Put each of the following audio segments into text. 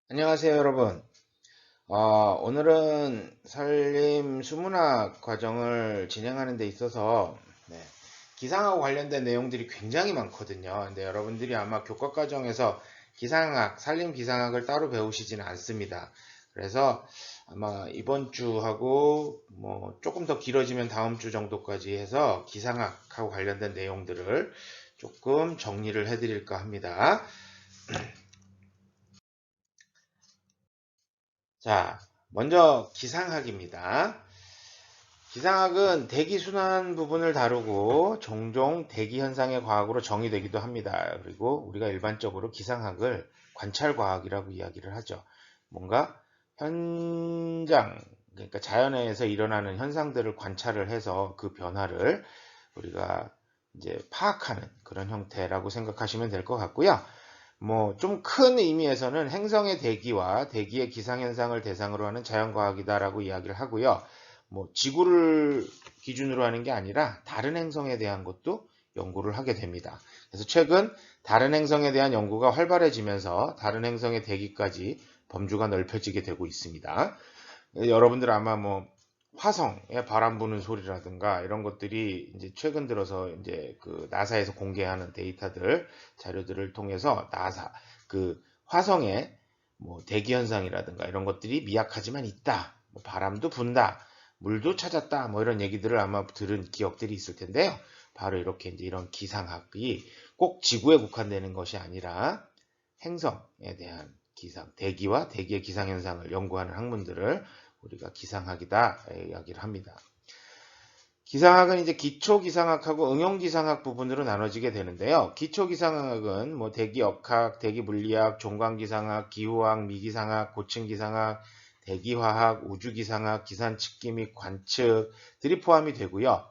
안녕하세요, 여러분. 오늘은 산림 수문학 과정을 진행하는 데 있어서 기상하고 관련된 내용들이 굉장히 많거든요. 근데 여러분들이 아마 교과 과정에서 기상학, 산림 기상학을 따로 배우시지는 않습니다. 그래서 아마 이번 주하고 뭐 조금 더 길어지면 다음 주 정도까지 해서 기상학하고 관련된 내용들을 조금 정리를 해드릴까 합니다. 자, 먼저 기상학입니다. 기상학은 대기 순환 부분을 다루고 종종 대기 현상의 과학으로 정의되기도 합니다. 그리고 우리가 일반적으로 기상학을 관찰과학이라고 이야기를 하죠. 뭔가 현장, 그러니까 자연에서 일어나는 현상들을 관찰을 해서 그 변화를 우리가 이제 파악하는 그런 형태라고 생각하시면 될 것 같고요. 뭐 좀 큰 의미에서는 행성의 대기와 대기의 기상현상을 대상으로 하는 자연과학이다라고 이야기를 하고요. 뭐 지구를 기준으로 하는 게 아니라 다른 행성에 대한 것도 연구를 하게 됩니다. 그래서 최근 다른 행성에 대한 연구가 활발해지면서 다른 행성의 대기까지 범주가 넓혀지게 되고 있습니다. 여러분들 아마 뭐 화성에 바람 부는 소리라든가 이런 것들이 이제 최근 들어서 이제 그 나사에서 공개하는 데이터들 자료들을 통해서 나사 그 화성의 뭐 대기 현상이라든가 이런 것들이 미약하지만 있다. 뭐 바람도 분다. 물도 찾았다. 뭐 이런 얘기들을 아마 들은 기억들이 있을 텐데요. 바로 이렇게 이제 이런 기상학이 꼭 지구에 국한되는 것이 아니라 행성에 대한 기상, 대기와 대기의 기상 현상을 연구하는 학문들을 우리가 기상학이다 이야기를 합니다. 기상학은 이제 기초기상학하고 응용기상학 부분으로 나눠지게 되는데요. 기초기상학은 뭐 대기역학, 대기물리학, 종광기상학, 기후학, 미기상학, 고층기상학, 대기화학, 우주기상학, 기산측기 및 관측들이 포함이 되고요.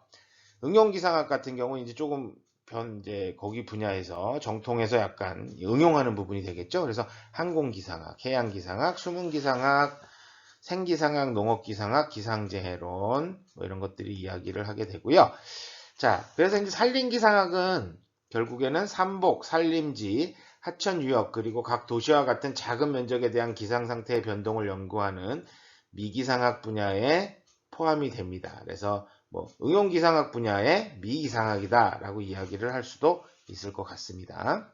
응용기상학 같은 경우는 이제 조금 이제 거기 분야에서 정통에서 약간 응용하는 부분이 되겠죠. 그래서 항공기상학, 해양기상학, 수문기상학, 생기상학, 농업기상학, 기상재해론 뭐 이런 것들이 이야기를 하게 되고요. 자, 그래서 이제 산림기상학은 결국에는 삼복, 산림지, 하천유역 그리고 각 도시와 같은 작은 면적에 대한 기상 상태의 변동을 연구하는 미기상학 분야에 포함이 됩니다. 그래서 뭐 응용기상학 분야의 미기상학이다라고 이야기를 할 수도 있을 것 같습니다.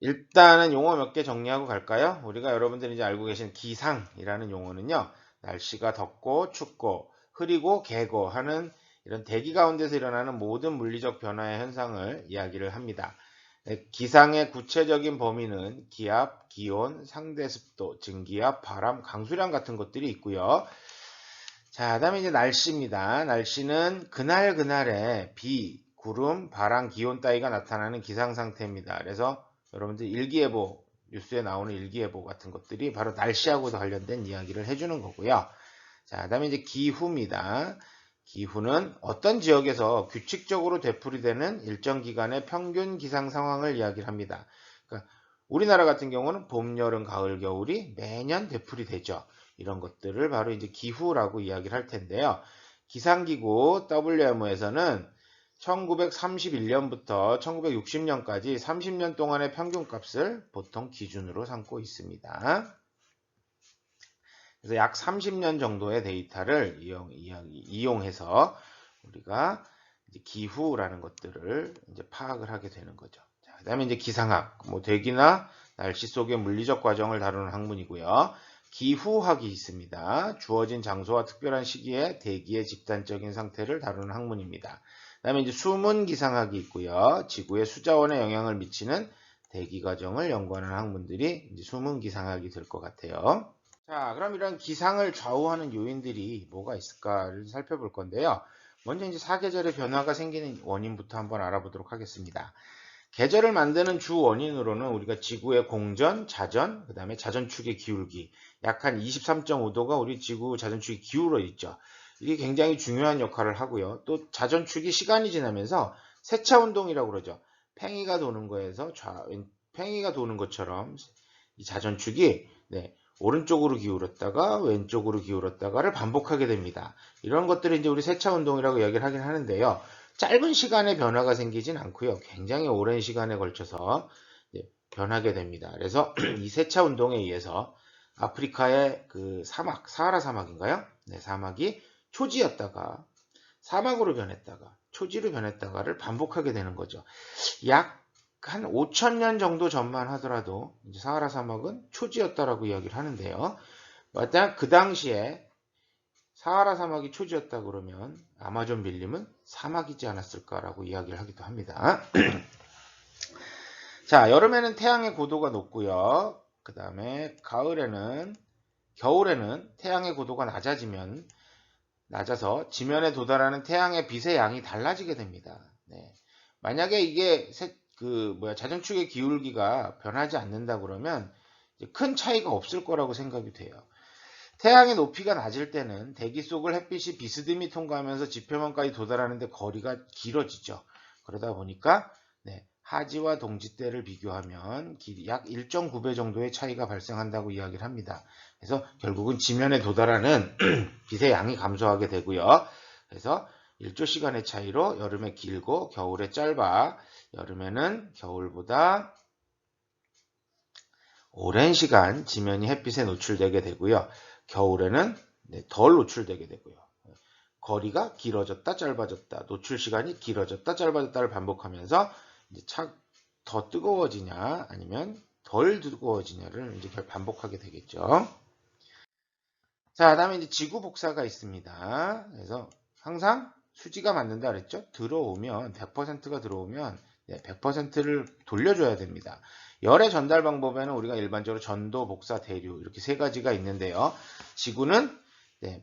일단은 용어 몇 개 정리하고 갈까요? 우리가 여러분들이 이제 알고 계신 기상이라는 용어는요, 날씨가 덥고 춥고 흐리고 개고 하는 이런 대기 가운데서 일어나는 모든 물리적 변화의 현상을 이야기를 합니다. 기상의 구체적인 범위는 기압, 기온, 상대 습도, 증기압, 바람, 강수량 같은 것들이 있고요. 자, 그다음에 이제 날씨입니다. 날씨는 그날 그날의 비, 구름, 바람, 기온 따위가 나타나는 기상 상태입니다. 그래서 여러분들 일기예보, 뉴스에 나오는 일기예보 같은 것들이 바로 날씨하고 관련된 이야기를 해주는 거고요. 자, 그다음에 이제 기후입니다. 기후는 어떤 지역에서 규칙적으로 되풀이되는 일정 기간의 평균 기상 상황을 이야기를 합니다. 그러니까 우리나라 같은 경우는 봄, 여름, 가을, 겨울이 매년 되풀이되죠. 이런 것들을 바로 이제 기후라고 이야기를 할 텐데요. 기상기구 WMO에서는 1931년부터 1960년까지 30년 동안의 평균값을 보통 기준으로 삼고 있습니다. 그래서 약 30년 정도의 데이터를 이용해서 우리가 이제 기후라는 것들을 이제 파악을 하게 되는 거죠. 자, 그다음에 이제 기상학, 뭐 대기나 날씨 속의 물리적 과정을 다루는 학문이고요. 기후학이 있습니다. 주어진 장소와 특별한 시기에 대기의 집단적인 상태를 다루는 학문입니다. 그다음에 이제 수문 기상학이 있고요. 지구의 수자원에 영향을 미치는 대기 과정을 연구하는 학문들이 이제 수문 기상학이 될 것 같아요. 자, 그럼 이런 기상을 좌우하는 요인들이 뭐가 있을까를 살펴볼 건데요. 먼저 이제 사계절의 변화가 생기는 원인부터 한번 알아보도록 하겠습니다. 계절을 만드는 주 원인으로는 우리가 지구의 공전, 자전, 그 다음에 자전축의 기울기, 약 한 23.5도가 우리 지구 자전축이 기울어 있죠. 이게 굉장히 중요한 역할을 하고요. 또 자전축이 시간이 지나면서 세차 운동이라고 그러죠. 팽이가 도는 거에서 팽이가 도는 것처럼 이 자전축이 오른쪽으로 기울었다가 왼쪽으로 기울었다가를 반복하게 됩니다. 이런 것들을 이제 우리 세차 운동이라고 이야기를 하긴 하는데요. 짧은 시간에 변화가 생기진 않고요. 굉장히 오랜 시간에 걸쳐서 변하게 됩니다. 그래서 이 세차 운동에 의해서 아프리카의 그 사막, 사하라 사막인가요? 네, 사막이 초지였다가 사막으로 변했다가 초지로 변했다가를 반복하게 되는 거죠. 약 한 5,000년 정도 전만 하더라도 이제 사하라 사막은 초지였다라고 이야기를 하는데요. 마땅 그 당시에 사하라 사막이 초지였다 그러면 아마존 밀림은 사막이지 않았을까라고 이야기를 하기도 합니다. 자, 여름에는 태양의 고도가 높고요. 그 다음에 겨울에는 태양의 고도가 낮아서 지면에 도달하는 태양의 빛의 양이 달라지게 됩니다. 네. 만약에 이게 자전축의 기울기가 변하지 않는다 그러면 큰 차이가 없을 거라고 생각이 돼요. 태양의 높이가 낮을 때는 대기 속을 햇빛이 비스듬히 통과하면서 지표면까지 도달하는데 거리가 길어지죠. 그러다 보니까 하지와 동지 때를 비교하면 약 1.9배 정도의 차이가 발생한다고 이야기를 합니다. 그래서 결국은 지면에 도달하는 빛의 양이 감소하게 되고요. 그래서 1조 시간의 차이로 여름에 길고 겨울에 짧아 여름에는 겨울보다 오랜 시간 지면이 햇빛에 노출되게 되고요. 겨울에는 덜 노출되게 되고요. 거리가 길어졌다 짧아졌다 노출 시간이 길어졌다 짧아졌다를 반복하면서 이제 더 뜨거워지냐 아니면 덜 뜨거워지냐를 이제 반복하게 되겠죠. 자, 다음에 이제 지구 복사가 있습니다. 그래서 항상 수지가 맞는다 그랬죠? 100%가 들어오면 100%를 돌려줘야 됩니다. 열의 전달 방법에는 우리가 일반적으로 전도, 복사, 대류 이렇게 세 가지가 있는데요. 지구는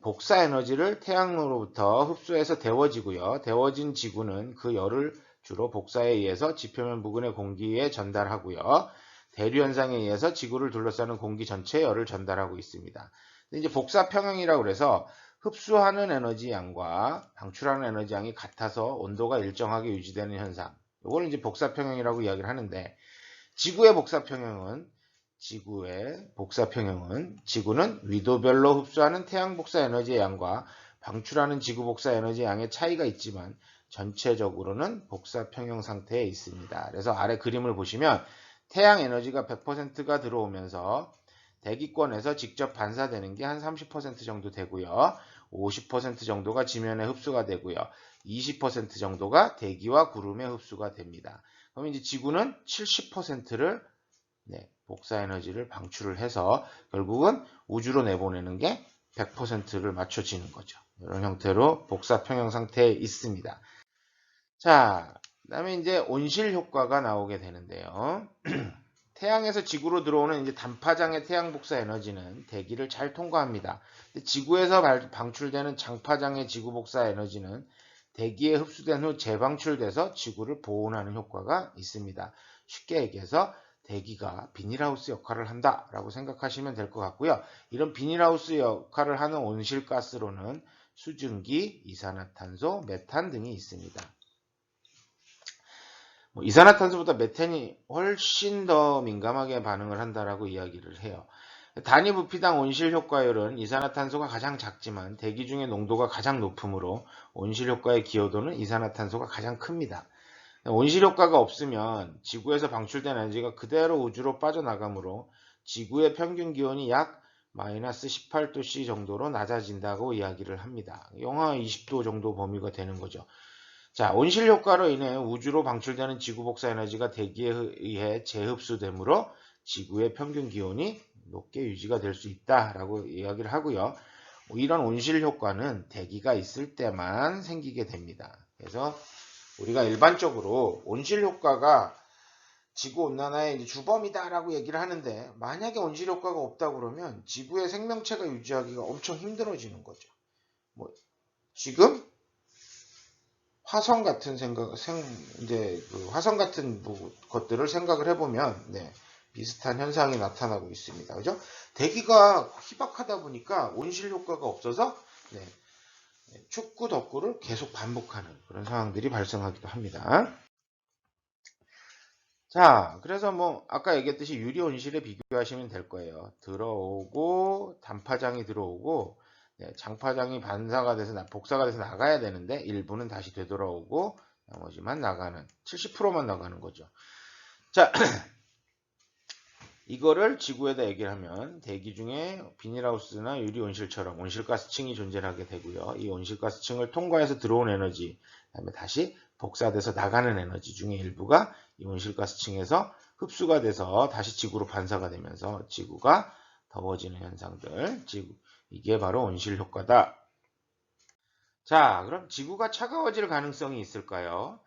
복사 에너지를 태양으로부터 흡수해서 데워지고요. 데워진 지구는 그 열을 주로 복사에 의해서 지표면 부근의 공기에 전달하고요. 대류 현상에 의해서 지구를 둘러싸는 공기 전체에 열을 전달하고 있습니다. 이제 복사 평형이라고 그래서 흡수하는 에너지 양과 방출하는 에너지 양이 같아서 온도가 일정하게 유지되는 현상. 이걸 이제 복사 평형이라고 이야기를 하는데 지구의 복사 평형은 지구는 위도별로 흡수하는 태양 복사 에너지의 양과 방출하는 지구 복사 에너지의 양의 차이가 있지만 전체적으로는 복사 평형 상태에 있습니다. 그래서 아래 그림을 보시면 태양 에너지가 100%가 들어오면서 대기권에서 직접 반사되는 게 한 30% 정도 되고요. 50% 정도가 지면에 흡수가 되고요. 20% 정도가 대기와 구름에 흡수가 됩니다. 그럼 이제 지구는 70%를 복사 에너지를 방출을 해서 결국은 우주로 내보내는 게 100%를 맞춰지는 거죠. 이런 형태로 복사 평형 상태에 있습니다. 자, 그다음에 이제 온실 효과가 나오게 되는데요. 태양에서 지구로 들어오는 이제 단파장의 태양 복사 에너지는 대기를 잘 통과합니다. 지구에서 방출되는 장파장의 지구 복사 에너지는 대기에 흡수된 후 재방출돼서 지구를 보온하는 효과가 있습니다. 쉽게 얘기해서 대기가 비닐하우스 역할을 한다라고 생각하시면 될 것 같고요. 이런 비닐하우스 역할을 하는 온실가스로는 수증기, 이산화탄소, 메탄 등이 있습니다. 이산화탄소보다 메탄이 훨씬 더 민감하게 반응을 한다라고 이야기를 해요. 단위 부피당 온실 효과율은 이산화탄소가 가장 작지만 대기 중의 농도가 가장 높으므로 온실 효과의 기여도는 이산화탄소가 가장 큽니다. 온실 효과가 없으면 지구에서 방출된 에너지가 그대로 우주로 빠져나가므로 지구의 평균 기온이 약 마이너스 18도C 정도로 낮아진다고 이야기를 합니다. 영하 20도 정도 범위가 되는 거죠. 자, 온실 효과로 인해 우주로 방출되는 지구 복사 에너지가 대기에 의해 재흡수되므로 지구의 평균 기온이 높게 유지가 될 수 있다라고 이야기를 하고요. 이런 온실 효과는 대기가 있을 때만 생기게 됩니다. 그래서 우리가 일반적으로 온실 효과가 지구 온난화의 주범이다라고 얘기를 하는데 만약에 온실 효과가 없다 그러면 지구의 생명체가 유지하기가 엄청 힘들어지는 거죠. 지금 화성 같은 화성 같은 것들을 생각을 해보면 비슷한 현상이 나타나고 있습니다. 그죠? 대기가 희박하다 보니까 온실 효과가 없어서 춥고 덥고를 계속 반복하는 그런 상황들이 발생하기도 합니다. 자, 그래서 아까 얘기했듯이 유리 온실에 비교하시면 될 거예요. 들어오고 단파장이 들어오고 장파장이 복사가 돼서 나가야 되는데 일부는 다시 되돌아오고 나머지만 나가는 70%만 나가는 거죠. 자, 이거를 지구에다 얘기를 하면 대기 중에 비닐하우스나 유리 온실처럼 온실가스층이 존재하게 되고요. 이 온실가스층을 통과해서 들어온 에너지, 그다음에 다시 복사돼서 나가는 에너지 중에 일부가 이 온실가스층에서 흡수가 돼서 다시 지구로 반사가 되면서 지구가 더워지는 현상들, 이게 바로 온실 효과다. 자, 그럼 지구가 차가워질 가능성이 있을까요?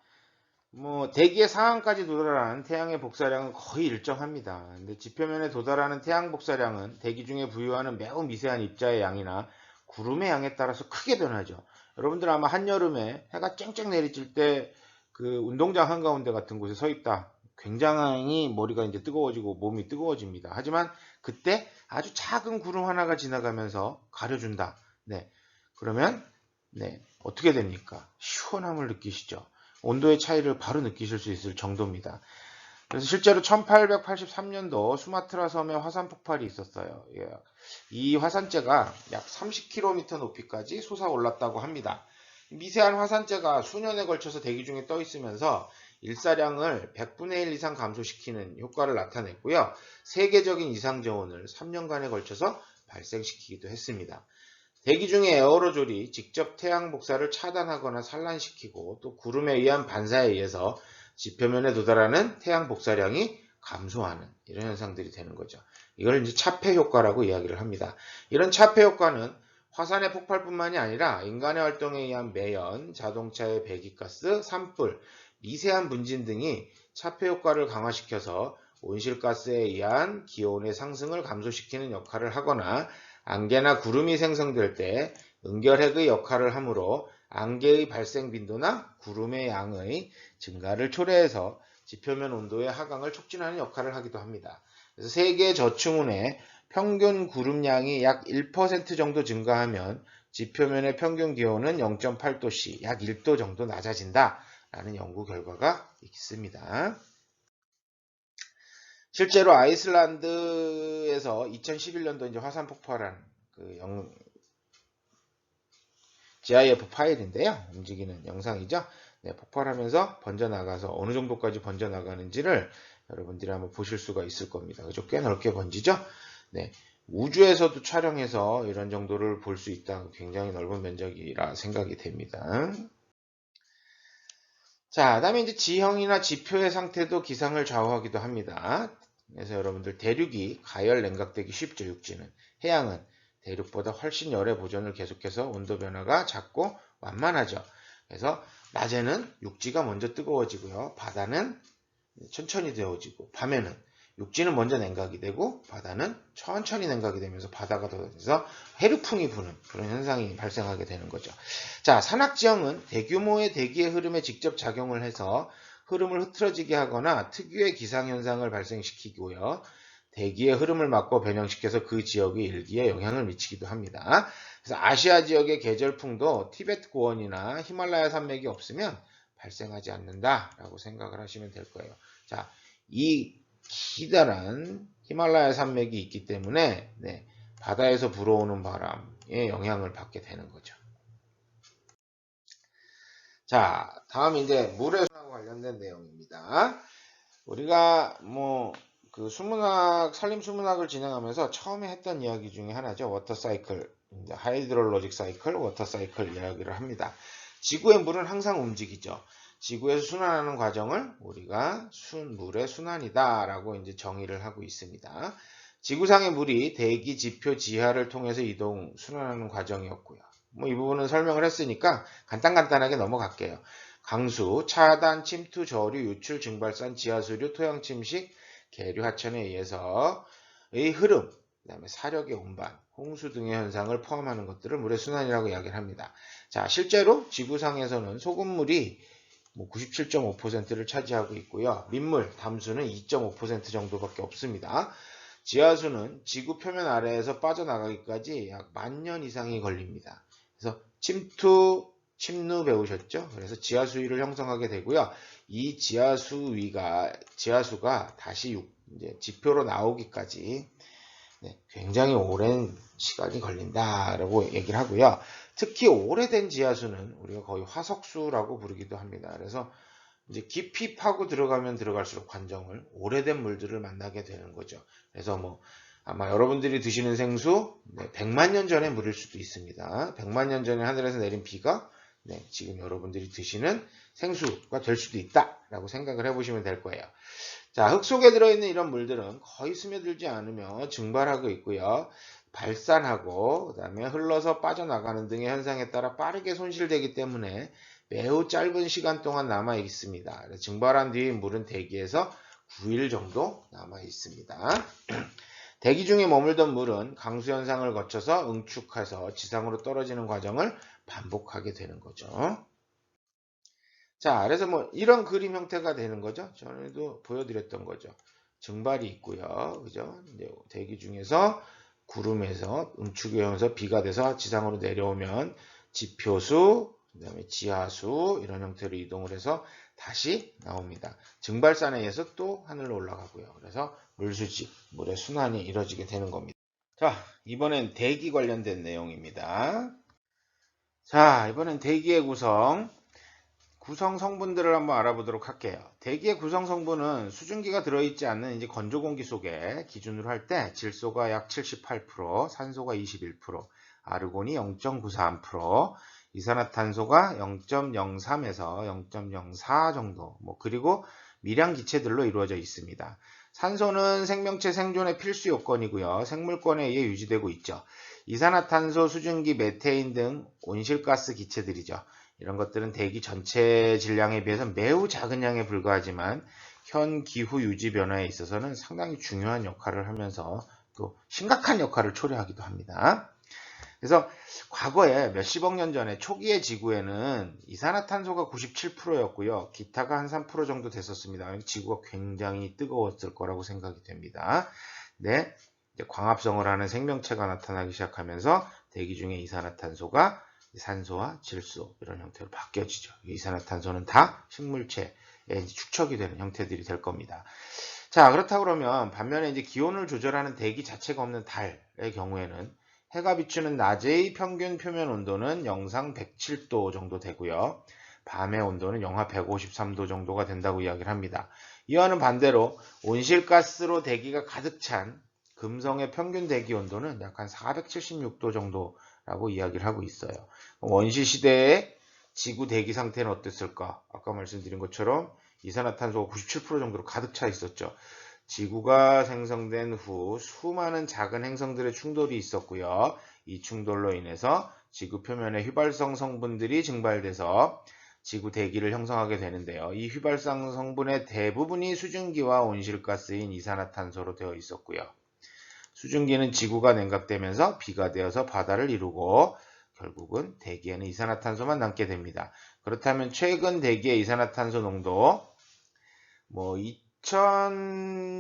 대기의 상한까지 도달하는 태양의 복사량은 거의 일정합니다. 근데 지표면에 도달하는 태양 복사량은 대기 중에 부유하는 매우 미세한 입자의 양이나 구름의 양에 따라서 크게 변하죠. 여러분들 아마 한여름에 해가 쨍쨍 내리칠 때 그 운동장 한가운데 같은 곳에 서 있다. 굉장히 머리가 이제 뜨거워지고 몸이 뜨거워집니다. 하지만 그때 아주 작은 구름 하나가 지나가면서 가려준다. 네. 그러면 어떻게 됩니까? 시원함을 느끼시죠? 온도의 차이를 바로 느끼실 수 있을 정도입니다. 그래서 실제로 1883년도 수마트라 섬에 화산 폭발이 있었어요. 이 화산재가 약 30km 높이까지 솟아올랐다고 합니다. 미세한 화산재가 수년에 걸쳐서 대기 중에 떠 있으면서 일사량을 100분의 1 이상 감소시키는 효과를 나타냈고요. 세계적인 이상저온을 3년간에 걸쳐서 발생시키기도 했습니다. 대기 중에 에어로졸이 직접 태양 복사를 차단하거나 산란시키고 또 구름에 의한 반사에 의해서 지표면에 도달하는 태양 복사량이 감소하는 이런 현상들이 되는 거죠. 이걸 이제 차폐 효과라고 이야기를 합니다. 이런 차폐 효과는 화산의 폭발뿐만이 아니라 인간의 활동에 의한 매연, 자동차의 배기가스, 산불, 미세한 분진 등이 차폐 효과를 강화시켜서 온실가스에 의한 기온의 상승을 감소시키는 역할을 하거나 안개나 구름이 생성될 때 은결핵의 역할을 하므로 안개의 발생 빈도나 구름의 양의 증가를 초래해서 지표면 온도의 하강을 촉진하는 역할을 하기도 합니다. 그래서 세계 저층운의 평균 구름량이 약 1% 정도 증가하면 지표면의 평균 기온은 0.8도씨, 약 1도 정도 낮아진다라는 연구 결과가 있습니다. 실제로 아이슬란드에서 2011년도 이제 화산 폭발한 GIF 파일인데요. 움직이는 영상이죠. 폭발하면서 번져나가서 어느 정도까지 번져나가는지를 여러분들이 한번 보실 수가 있을 겁니다. 그죠? 꽤 넓게 번지죠? 우주에서도 촬영해서 이런 정도를 볼 수 있다. 굉장히 넓은 면적이라 생각이 됩니다. 자, 그다음에 이제 지형이나 지표의 상태도 기상을 좌우하기도 합니다. 그래서 여러분들 대륙이 가열 냉각되기 쉽죠. 육지는. 해양은 대륙보다 훨씬 열의 보존을 계속해서 온도 변화가 작고 완만하죠. 그래서 낮에는 육지가 먼저 뜨거워지고요. 바다는 천천히 데워지고 밤에는 육지는 먼저 냉각이 되고 바다는 천천히 냉각이 되면서 바다가 더워져서 해류풍이 부는 그런 현상이 발생하게 되는 거죠. 자, 산악지형은 대규모의 대기의 흐름에 직접 작용을 해서 흐름을 흐트러지게 하거나 특유의 기상현상을 발생시키고요. 대기의 흐름을 막고 변형시켜서 그 지역의 일기에 영향을 미치기도 합니다. 그래서 아시아 지역의 계절풍도 티베트 고원이나 히말라야 산맥이 없으면 발생하지 않는다라고 생각을 하시면 될 거예요. 자, 이 기다란 히말라야 산맥이 있기 때문에 바다에서 불어오는 바람에 영향을 받게 되는 거죠. 자, 다음 이제 물의 순환과 관련된 내용입니다. 우리가 그 수문학, 산림수문학을 진행하면서 처음에 했던 이야기 중에 하나죠. 워터 사이클, 하이드롤로직 사이클, 워터 사이클 이야기를 합니다. 지구의 물은 항상 움직이죠. 지구에서 순환하는 과정을 우리가 물의 순환이다 라고 이제 정의를 하고 있습니다. 지구상의 물이 대기 지표 지하를 통해서 순환하는 과정이었고요. 이 부분은 설명을 했으니까 간단하게 넘어갈게요. 강수, 차단, 침투, 저류, 유출, 증발산, 지하수류, 토양 침식, 계류, 하천에 의해서의 흐름, 그다음에 사력의 운반, 홍수 등의 현상을 포함하는 것들을 물의 순환이라고 이야기를 합니다. 자, 실제로 지구상에서는 소금물이 97.5%를 차지하고 있고요. 민물, 담수는 2.5% 정도밖에 없습니다. 지하수는 지구 표면 아래에서 빠져나가기까지 약 10,000년 이상이 걸립니다. 그래서 침누 배우셨죠? 그래서 지하수위를 형성하게 되고요. 이 지하수가 다시 이제 지표로 나오기까지 굉장히 오랜 시간이 걸린다라고 얘기를 하고요. 특히 오래된 지하수는 우리가 거의 화석수라고 부르기도 합니다. 그래서 이제 깊이 파고 들어가면 들어갈수록 관정을 오래된 물들을 만나게 되는 거죠. 그래서 뭐 아마 여러분들이 드시는 생수 100만 년 전에 물일 수도 있습니다. 100만 년 전에 하늘에서 내린 비가 지금 여러분들이 드시는 생수가 될 수도 있다라고 생각을 해보시면 될 거예요. 자, 흙 속에 들어있는 이런 물들은 거의 스며들지 않으며 증발하고 있고요. 발산하고 그다음에 흘러서 빠져나가는 등의 현상에 따라 빠르게 손실되기 때문에 매우 짧은 시간 동안 남아 있습니다. 증발한 뒤 물은 대기에서 9일 정도 남아 있습니다. 대기 중에 머물던 물은 강수 현상을 거쳐서 응축해서 지상으로 떨어지는 과정을 반복하게 되는 거죠. 자, 그래서 뭐 이런 그림 형태가 되는 거죠. 전에도 보여드렸던 거죠. 증발이 있고요. 그죠? 이제 대기 중에서 구름에서 응축이 오면서 비가 돼서 지상으로 내려오면 지표수, 그다음에 지하수 이런 형태로 이동을 해서 다시 나옵니다. 증발산에 의해서 또 하늘로 올라가고요. 그래서 물수지, 물의 순환이 이루어지게 되는 겁니다. 자, 이번엔 대기 관련된 내용입니다. 자, 이번엔 대기의 구성 성분들을 한번 알아보도록 할게요. 대기의 구성 성분은 수증기가 들어있지 않는 이제 건조 공기 속에 기준으로 할 때 질소가 약 78%, 산소가 21%, 아르곤이 0.93%, 이산화탄소가 0.03에서 0.04 정도, 그리고 미량 기체들로 이루어져 있습니다. 산소는 생명체 생존의 필수 요건이고요. 생물권에 의해 유지되고 있죠. 이산화탄소, 수증기, 메테인 등 온실가스 기체들이죠. 이런 것들은 대기 전체 질량에 비해서 매우 작은 양에 불과하지만 현 기후 유지 변화에 있어서는 상당히 중요한 역할을 하면서 또 심각한 역할을 초래하기도 합니다. 그래서 과거에 몇십억 년 전에 초기의 지구에는 이산화탄소가 97%였고요. 기타가 한 3% 정도 됐었습니다. 지구가 굉장히 뜨거웠을 거라고 생각이 됩니다. 네, 이제 광합성을 하는 생명체가 나타나기 시작하면서 대기 중에 이산화탄소가 산소와 질소 이런 형태로 바뀌어지죠. 이산화탄소는 다 식물체에 축적이 되는 형태들이 될 겁니다. 자, 그렇다 그러면 반면에 이제 기온을 조절하는 대기 자체가 없는 달의 경우에는 해가 비추는 낮의 평균 표면 온도는 영상 107도 정도 되고요. 밤의 온도는 영하 153도 정도가 된다고 이야기를 합니다. 이와는 반대로 온실가스로 대기가 가득 찬 금성의 평균 대기 온도는 약 한 476도 정도라고 이야기를 하고 있어요. 원시 시대의 지구 대기 상태는 어땠을까? 아까 말씀드린 것처럼 이산화탄소가 97% 정도로 가득 차 있었죠. 지구가 생성된 후 수많은 작은 행성들의 충돌이 있었고요. 이 충돌로 인해서 지구 표면에 휘발성 성분들이 증발돼서 지구 대기를 형성하게 되는데요. 이 휘발성 성분의 대부분이 수증기와 온실가스인 이산화탄소로 되어 있었고요. 수증기는 지구가 냉각되면서 비가 되어서 바다를 이루고 결국은 대기에는 이산화탄소만 남게 됩니다. 그렇다면 최근 대기의 이산화탄소 농도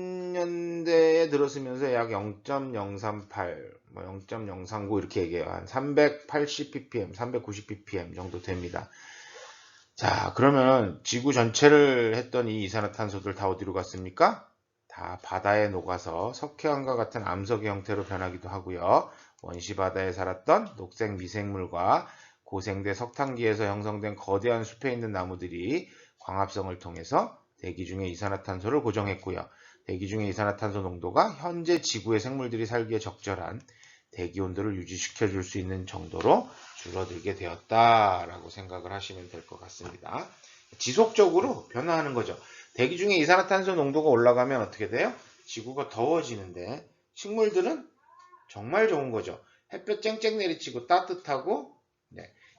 2000년대에 들어서면서 약 0.038, 0.039 이렇게 얘기해요. 한 380 ppm, 390 ppm 정도 됩니다. 자, 그러면 지구 전체를 했던 이 이산화탄소들 다 어디로 갔습니까? 다 바다에 녹아서 석회암과 같은 암석의 형태로 변하기도 하고요. 원시 바다에 살았던 녹색 미생물과 고생대 석탄기에서 형성된 거대한 숲에 있는 나무들이 광합성을 통해서 대기 중에 이산화탄소를 고정했고요. 대기 중에 이산화탄소 농도가 현재 지구의 생물들이 살기에 적절한 대기 온도를 유지시켜 줄 수 있는 정도로 줄어들게 되었다라고 생각을 하시면 될 것 같습니다. 지속적으로 변화하는 거죠. 대기 중에 이산화탄소 농도가 올라가면 어떻게 돼요? 지구가 더워지는데 식물들은 정말 좋은 거죠. 햇볕 쨍쨍 내리치고 따뜻하고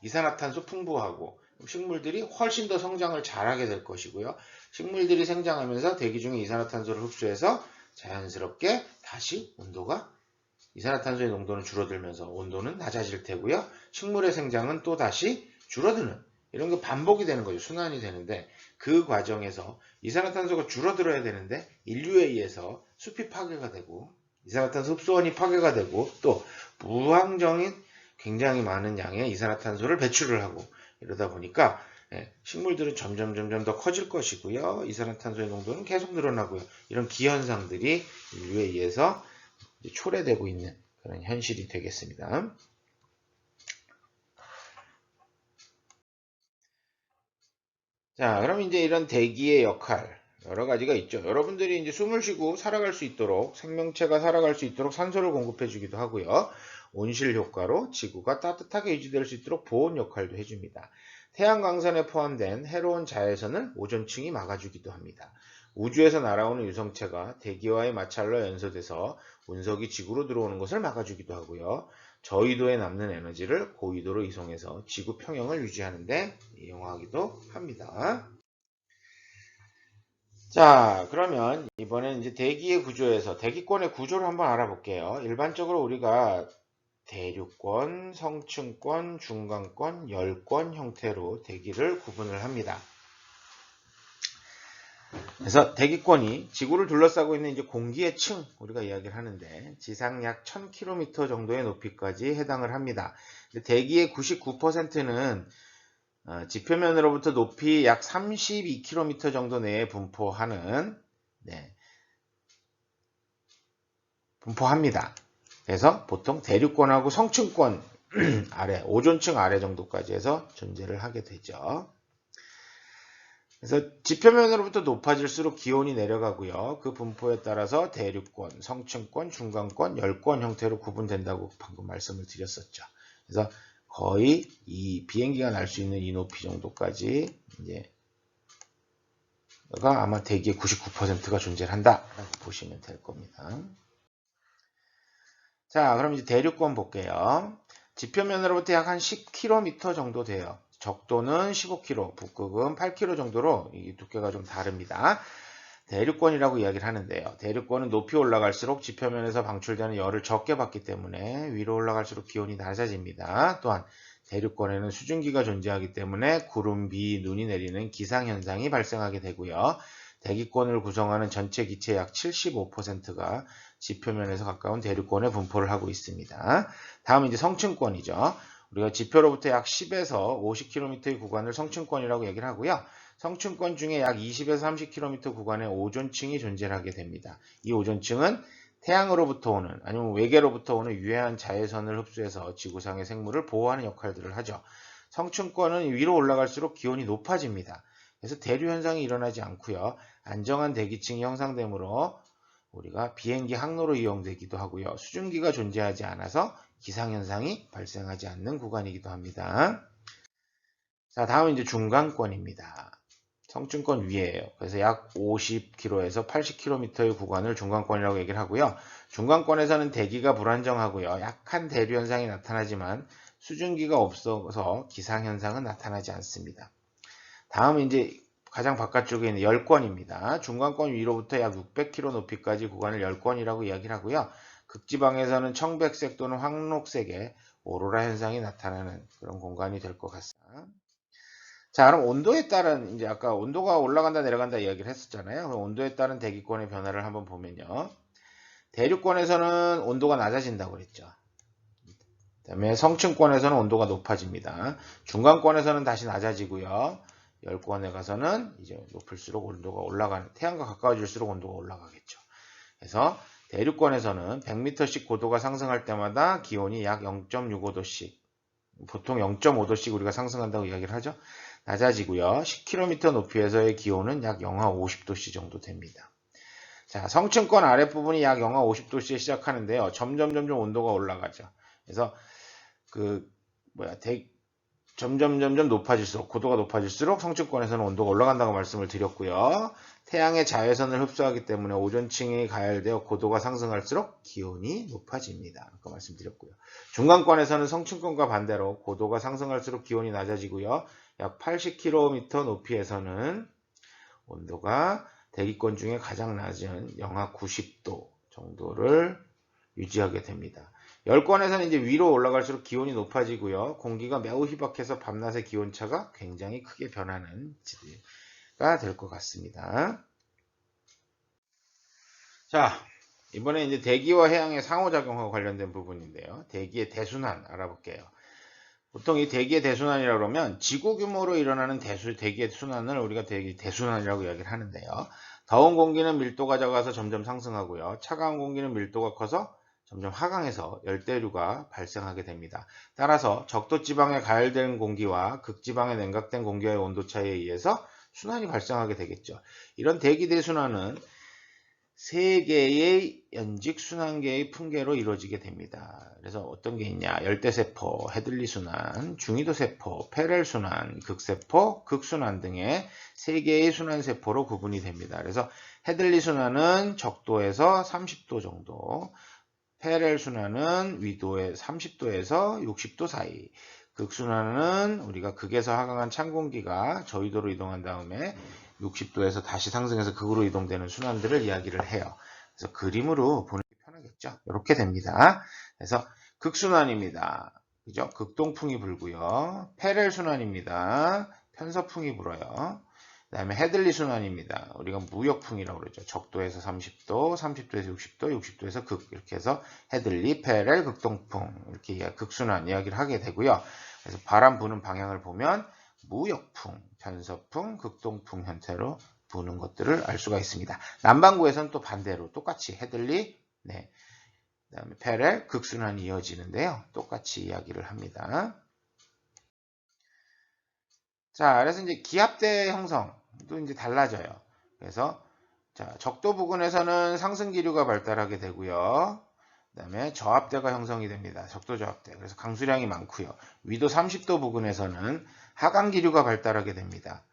이산화탄소 풍부하고 식물들이 훨씬 더 성장을 잘하게 될 것이고요. 식물들이 생장하면서 대기 중에 이산화탄소를 흡수해서 자연스럽게 다시 이산화탄소의 농도는 줄어들면서 온도는 낮아질 테고요. 식물의 생장은 또 다시 줄어드는 이런 게 반복이 되는 거죠. 순환이 되는데 그 과정에서 이산화탄소가 줄어들어야 되는데 인류에 의해서 숲이 파괴가 되고 이산화탄소 흡수원이 파괴가 되고 또 무항정인 굉장히 많은 양의 이산화탄소를 배출을 하고 이러다 보니까 식물들은 점점 더 커질 것이고요. 이산화탄소의 농도는 계속 늘어나고요. 이런 기현상들이 인류에 의해서 초래되고 있는 그런 현실이 되겠습니다. 자, 그럼 이제 이런 대기의 역할 여러 가지가 있죠. 여러분들이 이제 숨을 쉬고 살아갈 수 있도록 생명체가 살아갈 수 있도록 산소를 공급해 주기도 하고요. 온실 효과로 지구가 따뜻하게 유지될 수 있도록 보온 역할도 해줍니다. 태양 광선에 포함된 해로운 자외선을 오존층이 막아주기도 합니다. 우주에서 날아오는 유성체가 대기와의 마찰로 연소돼서 운석이 지구로 들어오는 것을 막아주기도 하고요. 저위도에 남는 에너지를 고위도로 이송해서 지구 평형을 유지하는 데 이용하기도 합니다. 자, 그러면 이번엔 이제 대기의 구조에서 대기권의 구조를 한번 알아볼게요. 일반적으로 우리가 대륙권, 성층권, 중간권, 열권 형태로 대기를 구분을 합니다. 그래서 대기권이 지구를 둘러싸고 있는 이제 공기의 층 우리가 이야기를 하는데 지상 약 1000km 정도의 높이까지 해당을 합니다. 대기의 99%는 지표면으로부터 높이 약 32km 정도 내에 분포합니다. 그래서 보통 대륙권하고 성층권 아래, 오존층 아래 정도까지 해서 존재를 하게 되죠. 그래서 지표면으로부터 높아질수록 기온이 내려가고요. 그 분포에 따라서 대륙권, 성층권, 중간권, 열권 형태로 구분된다고 방금 말씀을 드렸었죠. 그래서 거의 이 비행기가 날 수 있는 이 높이 정도까지 이제가 아마 대기의 99%가 존재를 한다라고 보시면 될 겁니다. 자, 그럼 이제 대륙권 볼게요. 지표면으로부터 약 한 10km 정도 돼요. 적도는 15km, 북극은 8km 정도로 이 두께가 좀 다릅니다. 대륙권이라고 이야기를 하는데요. 대륙권은 높이 올라갈수록 지표면에서 방출되는 열을 적게 받기 때문에 위로 올라갈수록 기온이 낮아집니다. 또한 대륙권에는 수증기가 존재하기 때문에 구름, 비, 눈이 내리는 기상현상이 발생하게 되고요. 대기권을 구성하는 전체 기체의 약 75%가 지표면에서 가까운 대륙권에 분포를 하고 있습니다. 다음은 이제 성층권이죠. 우리가 지표로부터 약 10에서 50km의 구간을 성층권이라고 얘기를 하고요. 성층권 중에 약 20에서 30km 구간에 오존층이 존재하게 됩니다. 이 오존층은 태양으로부터 오는 아니면 외계로부터 오는 유해한 자외선을 흡수해서 지구상의 생물을 보호하는 역할들을 하죠. 성층권은 위로 올라갈수록 기온이 높아집니다. 그래서 대류 현상이 일어나지 않고요. 안정한 대기층이 형성되므로 우리가 비행기 항로로 이용되기도 하고요. 수증기가 존재하지 않아서 기상현상이 발생하지 않는 구간이기도 합니다. 자, 다음은 이제 중간권입니다. 성층권 위에요. 그래서 약 50km에서 80km의 구간을 중간권이라고 얘기를 하고요. 중간권에서는 대기가 불안정하고요. 약한 대류 현상이 나타나지만 수증기가 없어서 기상현상은 나타나지 않습니다. 다음은 이제 가장 바깥쪽에 있는 열권입니다. 중간권 위로부터 약 600km 높이까지 구간을 열권이라고 이야기를 하고요. 극지방에서는 청백색 또는 황록색의 오로라 현상이 나타나는 그런 공간이 될 것 같습니다. 자, 그럼 온도에 따른 이제 아까 온도가 올라간다 내려간다 이야기를 했었잖아요. 그럼 온도에 따른 대기권의 변화를 한번 보면요. 대륙권에서는 온도가 낮아진다고 그랬죠. 그다음에 성층권에서는 온도가 높아집니다. 중간권에서는 다시 낮아지고요. 열권에 가서는 이제 높을수록 온도가 올라가는, 태양과 가까워질수록 온도가 올라가겠죠. 그래서 대륙권에서는 100m씩 고도가 상승할 때마다 기온이 약 0.65도씩, 보통 0.5도씩 우리가 상승한다고 이야기를 하죠. 낮아지고요. 10km 높이에서의 기온은 약 영하 50도씨 정도 됩니다. 자, 성층권 아랫부분이 약 영하 50도씨에 시작하는데요. 점점 온도가 올라가죠. 그래서 점점 높아질수록, 고도가 높아질수록 성층권에서는 온도가 올라간다고 말씀을 드렸고요. 태양의 자외선을 흡수하기 때문에 오존층이 가열되어 고도가 상승할수록 기온이 높아집니다. 아까 말씀드렸고요. 중간권에서는 성층권과 반대로 고도가 상승할수록 기온이 낮아지고요. 약 80km 높이에서는 온도가 대기권 중에 가장 낮은 영하 90도 정도를 유지하게 됩니다. 열권에서는 이제 위로 올라갈수록 기온이 높아지고요. 공기가 매우 희박해서 밤낮의 기온차가 굉장히 크게 변하는 지대가 될 것 같습니다. 자, 이번에 이제 대기와 해양의 상호작용과 관련된 부분인데요. 대기의 대순환 알아볼게요. 보통 이 대기의 대순환이라고 그러면 지구 규모로 일어나는 대기의 순환을 우리가 대순환이라고 이야기를 하는데요. 더운 공기는 밀도가 작아서 점점 상승하고요. 차가운 공기는 밀도가 커서 점점 하강해서 열대류가 발생하게 됩니다. 따라서 적도지방에 가열된 공기와 극지방에 냉각된 공기와의 온도 차이에 의해서 순환이 발생하게 되겠죠. 이런 대기 대순환은 세 개의 연직 순환계의 풍계로 이루어지게 됩니다. 그래서 어떤 게 있냐? 열대세포, 헤들리 순환, 중위도 세포, 페렐 순환, 극세포, 극순환 등의 세 개의 순환세포로 구분이 됩니다. 그래서 헤들리 순환은 적도에서 30도 정도, 페렐 순환은 위도의 30도에서 60도 사이, 극순환은 우리가 극에서 하강한 찬 공기가 저위도로 이동한 다음에 60도에서 다시 상승해서 극으로 이동되는 순환들을 이야기를 해요. 그래서 그림으로 보는 게 편하겠죠. 이렇게 됩니다. 그래서 극순환입니다. 그죠? 극동풍이 불고요. 페렐 순환입니다. 편서풍이 불어요. 그 다음에 헤들리 순환입니다. 우리가 무역풍이라고 그러죠. 적도에서 30도, 30도에서 60도, 60도에서 극 이렇게 해서 헤들리, 페렐, 극동풍 이렇게 극순환 이야기를 하게 되고요. 그래서 바람 부는 방향을 보면 무역풍, 편서풍, 극동풍 형태로 부는 것들을 알 수가 있습니다. 남반구에서는 또 반대로 똑같이 헤들리, 네, 그다음에 페렐, 극순환이 이어지는데요. 똑같이 이야기를 합니다. 자, 그래서 이제 기압대 형성도 이제 달라져요. 그래서 자, 적도 부근에서는 상승 기류가 발달하게 되고요. 그다음에 저압대가 형성이 됩니다. 적도 저압대. 그래서 강수량이 많고요. 위도 30도 부근에서는 하강 기류가 발달하게 됩니다.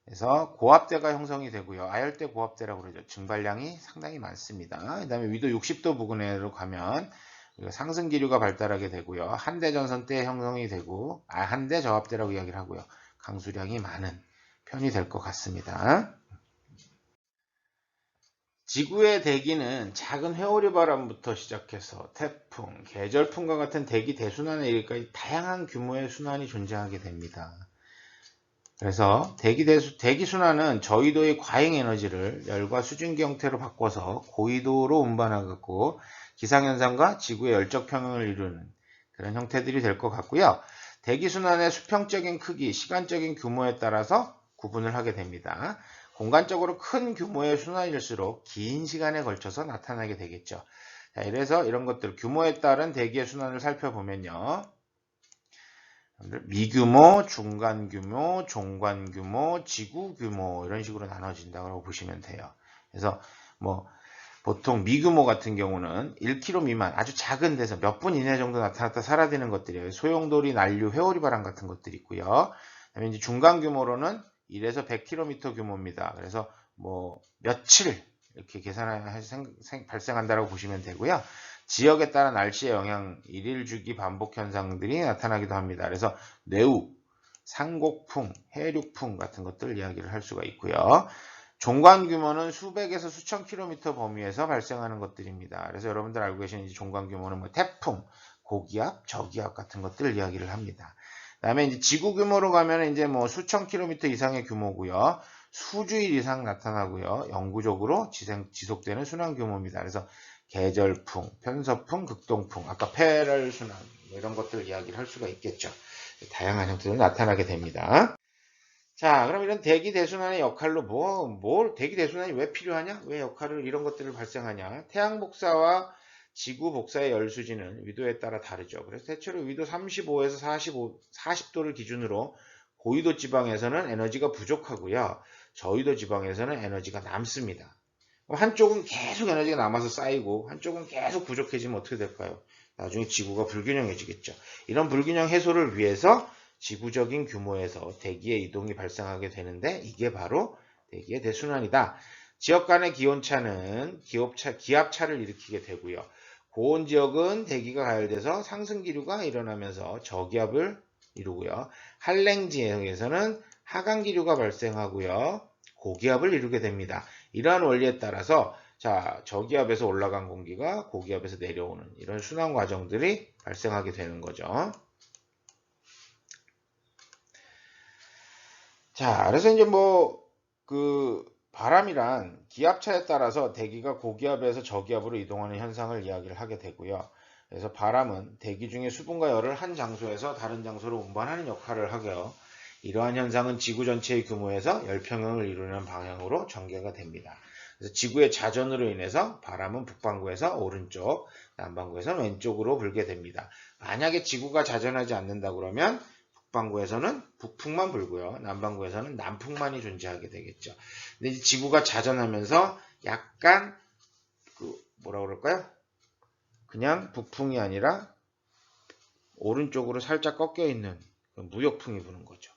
그래서 고압대가 형성이 되고요. 아열대 고압대라고 그러죠. 증발량이 상당히 많습니다. 그다음에 위도 60도 부근으로 가면 상승 기류가 발달하게 되고요. 한대 전선대 형성이 되고 한대 저압대라고 이야기를 하고요. 강수량이 많은 편이 될 것 같습니다. 지구의 대기는 작은 회오리 바람부터 시작해서 태풍, 계절풍과 같은 대기 대순환에 이르기까지 다양한 규모의 순환이 존재하게 됩니다. 그래서 대기 순환은 저위도의 과잉 에너지를 열과 수증기 형태로 바꿔서 고위도로 운반하고 기상현상과 지구의 열적 평형을 이루는 그런 형태들이 될 것 같고요. 대기 순환의 수평적인 크기, 시간적인 규모에 따라서 구분을 하게 됩니다. 공간적으로 큰 규모의 순환일수록 긴 시간에 걸쳐서 나타나게 되겠죠. 자, 이래서 이런 것들 규모에 따른 대기의 순환을 살펴보면요. 미규모, 중간규모, 종간규모, 지구규모 이런 식으로 나눠진다고 보시면 돼요. 그래서 뭐 보통 미규모 같은 경우는 1km 미만 아주 작은 데서 몇 분 이내 정도 나타났다 사라지는 것들이에요. 소용돌이, 난류, 회오리 바람 같은 것들이 있고요. 그다음에 이제 중간규모로는 1에서 100km 규모입니다. 그래서 뭐 며칠 이렇게 발생한다고 보시면 되고요. 지역에 따라 날씨의 영향, 일일 주기 반복 현상들이 나타나기도 합니다. 그래서 뇌우, 상곡풍, 해륙풍 같은 것들을 이야기를 할 수가 있고요. 종간 규모는 수백에서 수천 킬로미터 범위에서 발생하는 것들입니다. 그래서 여러분들 알고 계시는 종간 규모는 뭐 태풍, 고기압, 저기압 같은 것들을 이야기를 합니다. 그다음에 이제 지구 규모로 가면 이제 뭐 수천 킬로미터 이상의 규모고요. 수주일 이상 나타나고요. 영구적으로 지속되는 순환 규모입니다. 그래서 계절풍, 편서풍, 극동풍, 아까 페렐 순환 이런 것들을 이야기를 할 수가 있겠죠. 다양한 형태로 나타나게 됩니다. 자, 그럼 이런 대기 대순환의 역할로 대기 대순환이 왜 필요하냐? 왜 역할을 이런 것들을 발생하냐? 태양 복사와 지구 복사의 열수지는 위도에 따라 다르죠. 그래서 대체로 위도 35에서 40도를 기준으로 고위도 지방에서는 에너지가 부족하고요. 저위도 지방에서는 에너지가 남습니다. 한쪽은 계속 에너지가 남아서 쌓이고 한쪽은 계속 부족해지면 어떻게 될까요? 나중에 지구가 불균형해지겠죠. 이런 불균형 해소를 위해서 지구적인 규모에서 대기의 이동이 발생하게 되는데 이게 바로 대기의 대순환이다. 지역 간의 기온차는 기압차를 일으키게 되고요. 고온 지역은 대기가 가열돼서 상승 기류가 일어나면서 저기압을 이루고요. 한랭 지역에서는 하강 기류가 발생하고요. 고기압을 이루게 됩니다. 이러한 원리에 따라서 자, 저기압에서 올라간 공기가 고기압에서 내려오는 이런 순환 과정들이 발생하게 되는 거죠. 자, 그래서 이제 바람이란 기압차에 따라서 대기가 고기압에서 저기압으로 이동하는 현상을 이야기를 하게 되고요. 그래서 바람은 대기 중에 수분과 열을 한 장소에서 다른 장소로 운반하는 역할을 하고요. 이러한 현상은 지구 전체의 규모에서 열평형을 이루는 방향으로 전개가 됩니다. 그래서 지구의 자전으로 인해서 바람은 북반구에서 오른쪽, 남반구에서 왼쪽으로 불게 됩니다. 만약에 지구가 자전하지 않는다 그러면 북반구에서는 북풍만 불고요. 남반구에서는 남풍만이 존재하게 되겠죠. 근데 이제 지구가 자전하면서 약간 뭐라 그럴까요? 그냥 북풍이 아니라 오른쪽으로 살짝 꺾여 있는 무역풍이 부는 거죠.